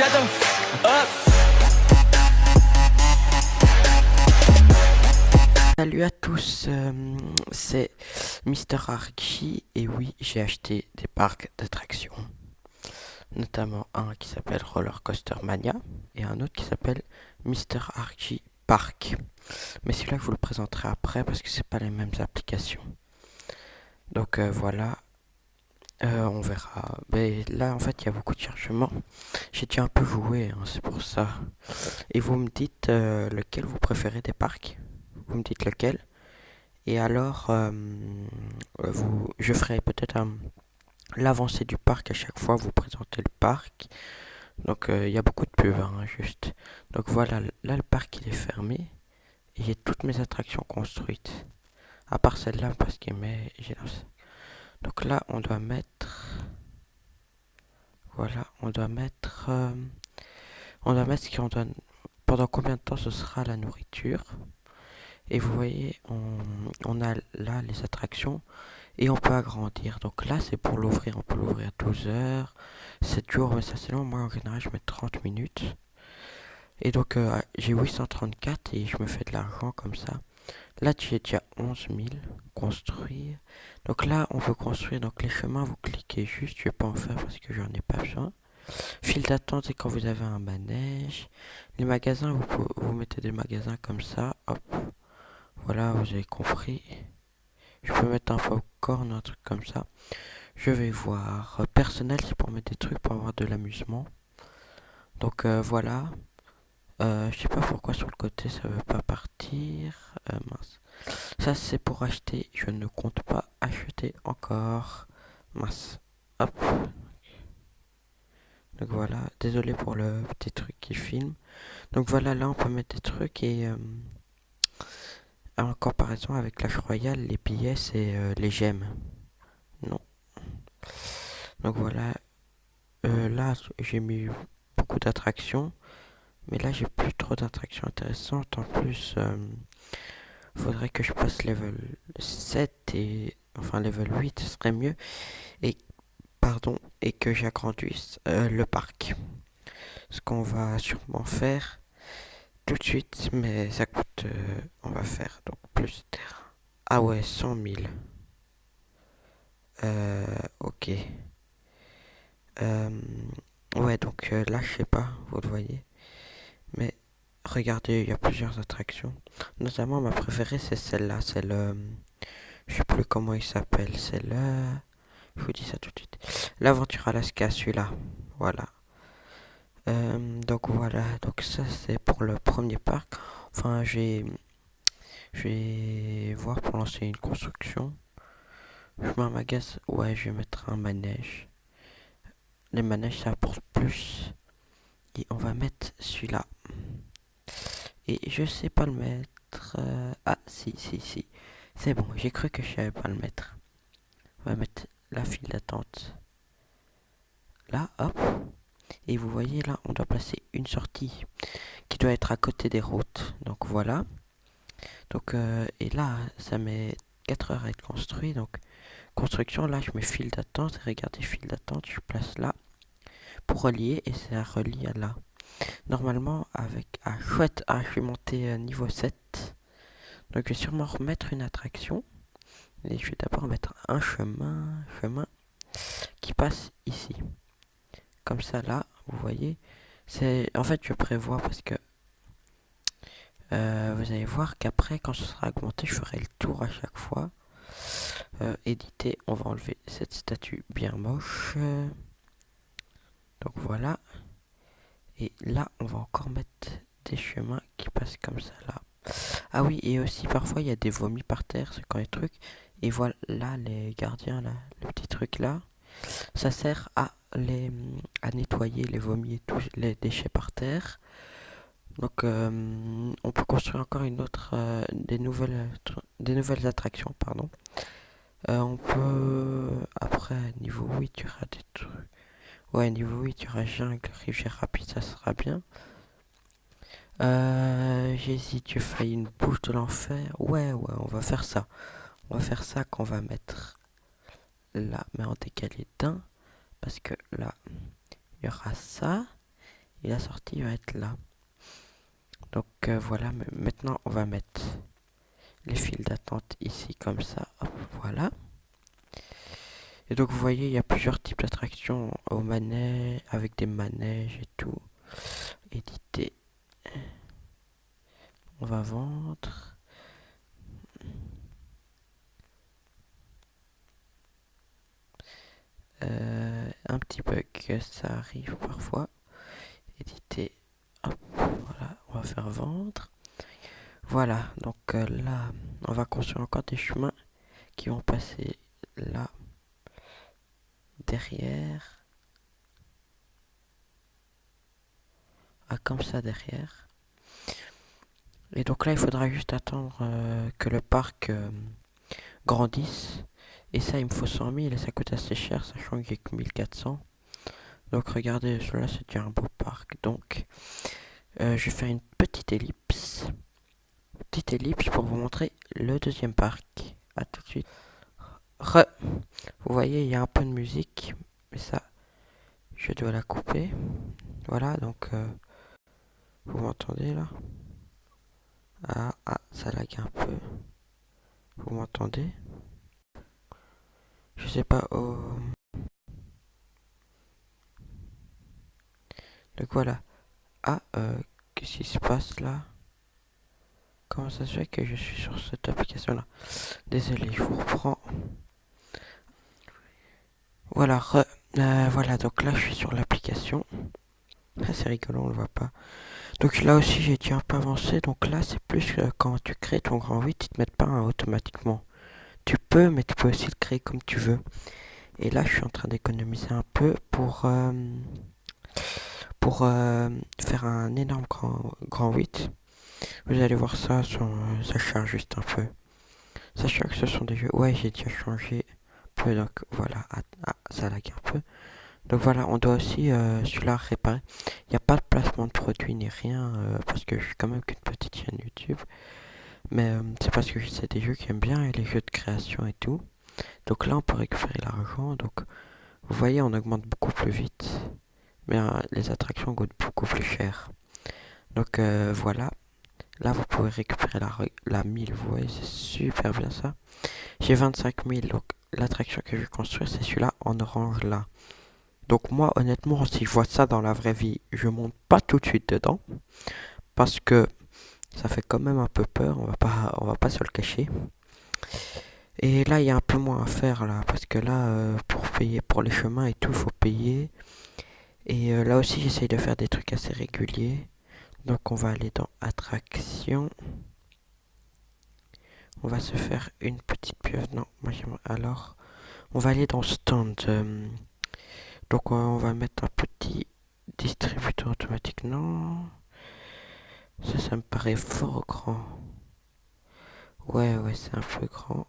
shut the f up. Salut à tous, c'est Mister Archie et oui, j'ai acheté des parcs d'attractions, notamment un qui s'appelle Roller Coaster Mania et un autre qui s'appelle Mister Archie Park. Mais celui-là, je vous le présenterai après parce que c'est pas les mêmes applications. Donc voilà, on verra. Mais là, en fait, il y a beaucoup de chargements. J'ai déjà un peu joué, hein, c'est pour ça. Et vous me dites lequel vous préférez des parcs? Vous me dites lequel? Et alors, je ferai peut-être l'avancée du parc à chaque fois, vous présentez le parc. Donc, il y a beaucoup de pubs, hein, juste. Donc voilà, là, le parc, il est fermé. Et j'ai toutes mes attractions construites. À part celle-là, parce que j'ai lancé. Donc là, on doit mettre... Voilà, on doit mettre ce qu'on donne. Pendant combien de temps ce sera la nourriture. Et vous voyez, on a là les attractions. Et on peut agrandir. Donc là, c'est pour l'ouvrir. On peut l'ouvrir 12 heures, 7 jours, mais ça c'est long. Moi, en général, je mets 30 minutes. Et donc, j'ai 834 et je me fais de l'argent comme ça. Là, tu as déjà 11 000. Construire. Donc là, on peut construire. Donc les chemins, vous cliquez juste. Je vais pas en faire parce que j'en ai pas besoin. File d'attente, c'est quand vous avez un manège. Les magasins, vous mettez des magasins comme ça. Hop. Voilà, vous avez compris. Je peux mettre un popcorn, un truc comme ça. Je vais voir. Personnel, c'est pour mettre des trucs pour avoir de l'amusement. Donc voilà. Je sais pas pourquoi sur le côté ça veut pas partir. Mince. Ça c'est pour acheter. Je ne compte pas acheter encore. Mince. Hop. Donc voilà. Désolé pour le petit truc qui filme. Donc voilà, là on peut mettre des trucs et en comparaison avec Clash Royale, les billets c'est les gemmes. Non. Donc voilà. Là j'ai mis beaucoup d'attractions. Mais là, j'ai plus trop d'attractions intéressantes. En plus, faudrait que je passe level 7 et... Enfin, level 8 ce serait mieux. Et, pardon, et que j'agrandisse le parc. Ce qu'on va sûrement faire tout de suite, mais ça coûte... on va faire donc plus de terrain. Ah ouais, 100 000. Ok. Ouais, donc là, je sais pas, vous le voyez. Mais regardez, il y a plusieurs attractions. Notamment, ma préférée, c'est celle-là. C'est le... Je sais plus comment il s'appelle. C'est le... Je vous dis ça tout de suite. L'aventure Alaska, celui-là. Voilà. Donc voilà. Donc ça, c'est pour le premier parc. Enfin, je vais voir pour lancer une construction. Je mets un magasin. Ouais, je vais mettre un manège. Les manèges, ça apporte plus. Et on va mettre celui-là. Et je sais pas le mettre. Ah, si, si, si. C'est bon, j'ai cru que je savais pas le mettre. On va mettre la file d'attente. Là, hop. Et vous voyez, là, on doit placer une sortie qui doit être à côté des routes. Donc voilà. Donc, et là, ça met 4 heures à être construit. Donc, construction, là, je mets file d'attente. Regardez, file d'attente, je place là pour relier et ça relie à là. Normalement, avec... Ah, chouette. Ah, je suis monté niveau 7. Donc, je vais sûrement remettre une attraction. Et je vais d'abord mettre un chemin qui passe ici. Comme ça, là, vous voyez. C'est en fait, je prévois parce que vous allez voir qu'après, quand ce sera augmenté, je ferai le tour à chaque fois. Éditer, on va enlever cette statue bien moche. Donc voilà. Et là, on va encore mettre des chemins qui passent comme ça, là. Ah oui, et aussi, parfois, il y a des vomis par terre, c'est quand les trucs. Et voilà, les gardiens, là, le petit truc là. Ça sert à nettoyer les vomis et tous les déchets par terre. Donc on peut construire encore une autre des nouvelles attractions, pardon. On peut après niveau 8 il y aura des trucs. Ouais, niveau 8 il y aura jungle, rivière rapide, ça sera bien. J'hésite, je fais une bouche de l'enfer. Ouais, on va faire ça. On va faire ça qu'on va mettre là, mais en décalé d'un. Parce que là, il y aura ça. Et la sortie va être là. Donc voilà, maintenant on va mettre les files d'attente ici comme ça. Hop, voilà. Et donc vous voyez, il y a plusieurs types d'attractions au manège, avec des manèges et tout. Éditer. On va vendre. Un petit bug, ça arrive parfois. Éditer. Hop, voilà, on va faire vendre. Voilà, donc là, on va construire encore des chemins qui vont passer là, derrière. Ah, comme ça derrière. Et donc là, il faudra juste attendre que le parc grandisse. Et ça, il me faut 100 000 et ça coûte assez cher, sachant qu'il n'y a que 1400. Donc regardez, celui-là, c'est déjà un beau parc. Donc, je vais faire une petite ellipse. Petite ellipse pour vous montrer le deuxième parc. A tout de suite. Vous voyez, il y a un peu de musique, mais ça, je dois la couper. Voilà, donc, vous m'entendez là? Ça lag un peu. Vous m'entendez? Je sais pas. Oh. Donc voilà. Qu'est-ce qui se passe là? Comment ça se fait que je suis sur cette application là? Désolé, je vous reprends. Voilà, voilà, donc là je suis sur l'application. Ah, c'est rigolo, on le voit pas. Donc là aussi j'ai déjà un peu avancé. Donc là c'est plus quand tu crées ton grand 8, ils te mettent pas un automatiquement. Tu peux, mais tu peux aussi le créer comme tu veux. Et là je suis en train d'économiser un peu pour faire un énorme grand 8. Vous allez voir ça, ça charge juste un peu. Sachant que ce sont des jeux. Ouais, j'ai déjà changé un peu, donc voilà. Ça lag un peu. Donc voilà, on doit aussi celui-là réparer. Il n'y a pas de placement de produit ni rien, parce que je suis quand même qu'une petite chaîne YouTube. Mais c'est parce que c'est des jeux que j'aime bien et les jeux de création et tout. Donc là, on peut récupérer l'argent. Donc vous voyez, on augmente beaucoup plus vite. Mais les attractions coûtent beaucoup plus cher. Donc voilà. Là, vous pouvez récupérer la 1000. Vous voyez, c'est super bien ça. J'ai 25 000. Donc l'attraction que je vais construire, c'est celui-là en orange là. Donc moi, honnêtement, si je vois ça dans la vraie vie, je monte pas tout de suite dedans. Parce que ça fait quand même un peu peur, on va pas se le cacher. Et là, il y a un peu moins à faire là, parce que là, pour payer pour les chemins et tout, il faut payer. Et là aussi, j'essaye de faire des trucs assez réguliers. Donc on va aller dans attraction. On va se faire une petite pieuvre. Non, moi j'aimerais alors. On va aller dans stand. Donc on va mettre un petit distributeur automatique. Non. Ça me paraît fort grand. Ouais, c'est un peu grand.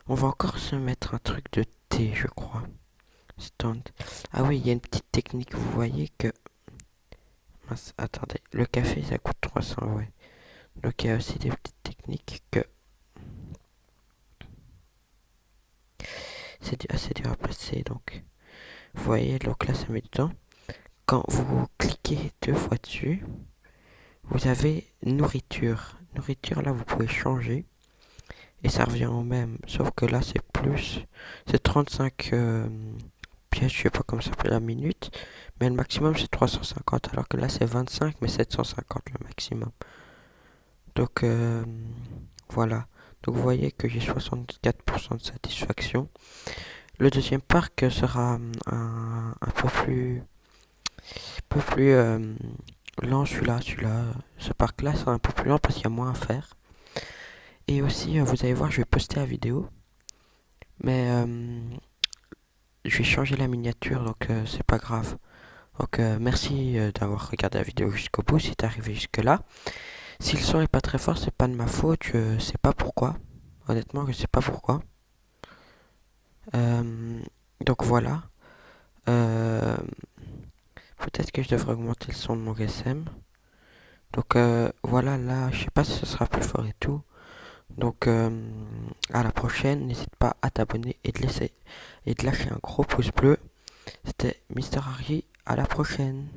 On va encore se mettre un truc de thé, je crois. Stand. Ah oui, il y a une petite technique. Vous voyez que... Mince, attendez. Le café, ça coûte 300, ouais. Donc il y a aussi des petites techniques que... C'est assez dur à placer, donc... Vous voyez, donc là, ça met du temps. Quand vous cliquez 2 fois dessus, vous avez nourriture. Nourriture, là, vous pouvez changer. Et ça revient au même. Sauf que là, c'est plus. C'est 35 pièces, je sais pas comment ça s'appelle la minute. Mais le maximum, c'est 350. Alors que là, c'est 25, mais 750 le maximum. Donc, voilà. Donc, vous voyez que j'ai 64% de satisfaction. Le deuxième parc sera un peu plus lent, celui-là. Ce parc-là sera un peu plus lent parce qu'il y a moins à faire. Et aussi, vous allez voir, je vais poster la vidéo. Mais je vais changer la miniature, donc c'est pas grave. Donc merci d'avoir regardé la vidéo jusqu'au bout, si t'es arrivé jusque là. Si le son est pas très fort, c'est pas de ma faute, je sais pas pourquoi. Honnêtement, je sais pas pourquoi. Euh, donc voilà. Euh, Peut-être que je devrais augmenter le son de mon GSM. Donc voilà, là, je sais pas si ce sera plus fort et tout. Donc à la prochaine, n'hésite pas à t'abonner et de lâcher un gros pouce bleu. C'était Mister Harry, à la prochaine.